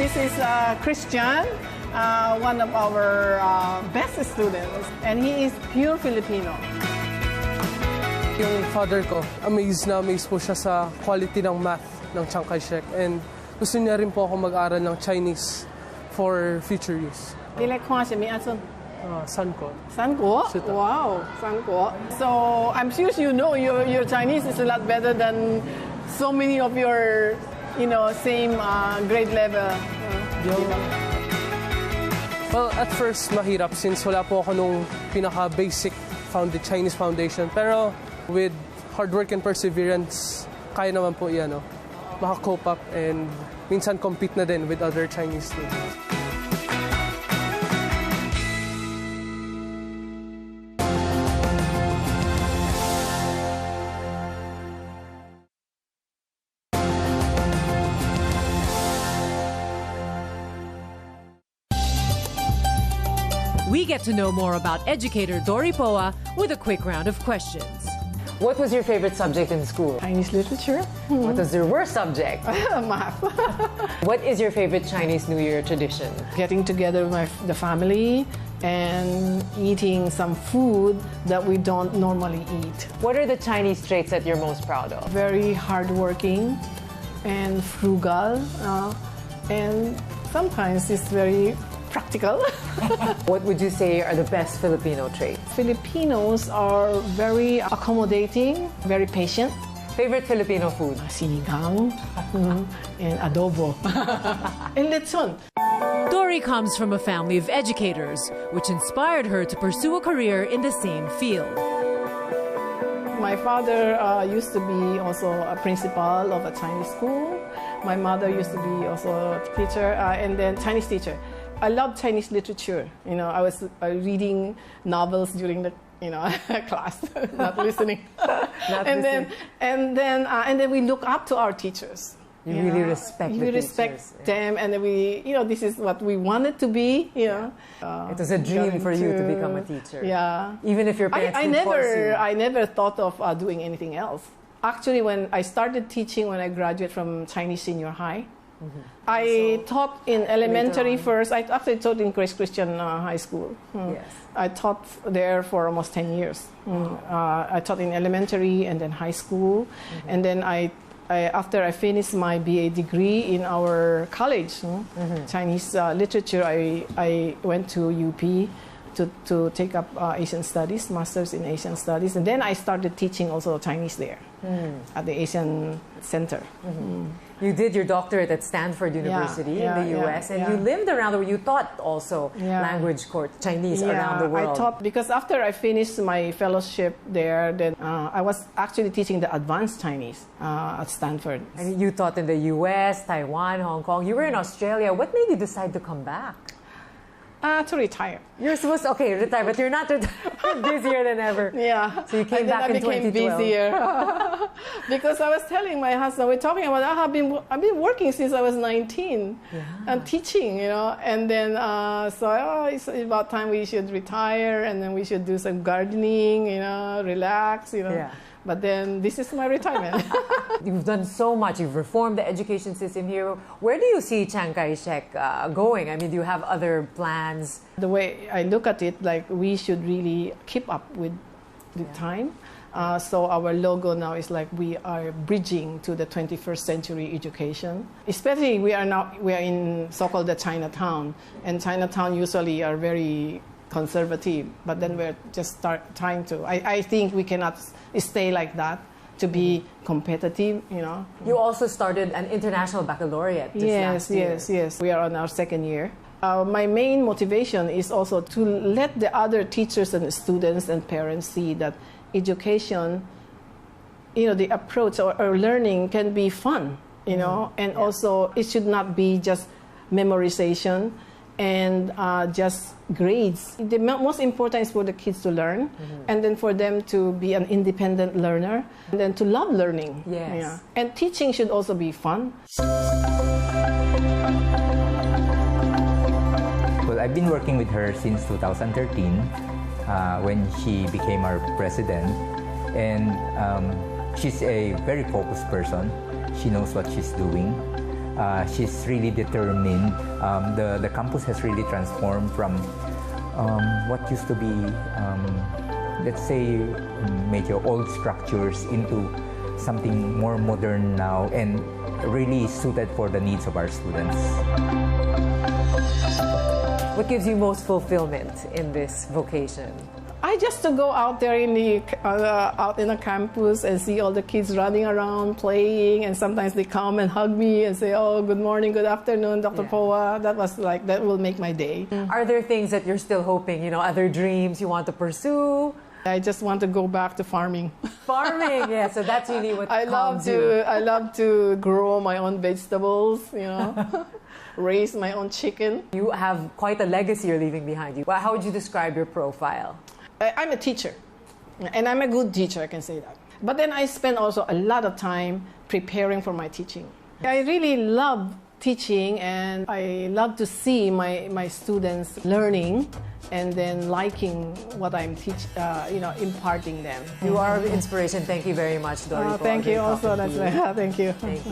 This is Christian, one of our best students, and he is pure Filipino. Yung father ko, amazed po siya sa quality ng math ng Chiang Kai-shek, and gusto niya rin po ako mag-aral ng Chinese for future use. 你来看什么啊？孙？三国。三国？ Wow, 三国. So I'm sure you know your Chinese is a lot better than so many of your, same grade level. Well, at first mahirap since wala po ako nung pinaka-basic Chinese foundation. Pero with hard work and perseverance, kaya naman po yan, maka-cope up and minsan compete na din with other Chinese students. We get to know more about educator Dory with a quick round of questions. What was your favorite subject in school? Chinese literature. What was your worst subject? Math. What is your favorite Chinese New Year tradition? Getting together with the family and eating some food that we don't normally eat. What are the Chinese traits that you're most proud of? Very hardworking and frugal, and sometimes it's very practical. What would you say are the best Filipino traits? Filipinos are very accommodating, very patient. Favorite Filipino food? Sinigang and adobo. And lechon. Dory comes from a family of educators, which inspired her to pursue a career in the same field. My father used to be also a principal of a Chinese school. My mother used to be also a teacher and then Chinese teacher. I love Chinese literature. I was reading novels during the class, not listening. And then we look up to our teachers. You really respect we respect them, and then this is what we wanted to be. It was a dream for you to become a teacher. Yeah. Even if your parents didn't force you. I never thought of doing anything else. Actually, when I started teaching when I graduated from Chinese senior high, I taught in elementary first. I actually taught in Grace Christian High School. Yes. I taught there for almost 10 years. I taught in elementary and then high school. And then after I finished my BA degree in our college, Chinese literature, I went to UP to take up Asian Studies, Masters in Asian Studies. And then I started teaching also Chinese there at the Asian Center. You did your doctorate at Stanford University in the U.S. and you lived around the world. You taught also language course, Chinese around the world. I taught because after I finished my fellowship there, then I was actually teaching the advanced Chinese at Stanford. And you taught in the U.S., Taiwan, Hong Kong. You were in Australia. What made you decide to come back? To retire. You're supposed to, retire, but you're not retired. Busier than ever. Yeah. So you came back in 2012. I became busier. Because I was telling my husband, we're talking about, I've been working since I was 19 and teaching, and then, it's about time we should retire and then we should do some gardening, relax, But then this is my retirement. You've done so much. You've reformed the education system here. Where do you see Chiang Kai-shek going? I mean, do you have other plans? The way I look at it, like we should really keep up with the time. So our logo now is like we are bridging to the 21st century education. Especially we are in so-called the Chinatown, and Chinatown usually are very conservative, but then we're just trying to. I think we cannot stay like that to be competitive, You also started an international baccalaureate last year. Yes. We are on our second year. My main motivation is also to let the other teachers and students and parents see that education, the approach or learning can be fun, and also it should not be just memorization and just grades. The most important is for the kids to learn, and then for them to be an independent learner, and then to love learning. Yes. Yeah. And teaching should also be fun. Well, I've been working with her since 2013 when she became our president, and she's a very focused person. She knows what she's doing. She's really determined. The campus has really transformed from what used to be, let's say, major old structures into something more modern now and really suited for the needs of our students. What gives you most fulfillment in this vocation? I just to go out there in the campus and see all the kids running around playing, and sometimes they come and hug me and say, "Oh, good morning, good afternoon, Dr. Poa." That will make my day. Are there things that you're still hoping, other dreams you want to pursue? I just want to go back to farming. Farming, yeah. So that's really what I love to grow my own vegetables, raise my own chicken. You have quite a legacy you're leaving behind you. How would you describe your profile? I'm a teacher, and I'm a good teacher, I can say that. But then I spend also a lot of time preparing for my teaching. I really love teaching, and I love to see my students learning and then liking what I'm imparting them. You are an inspiration. Thank you very much, Dory. Thank you also. Thank you. Thank you.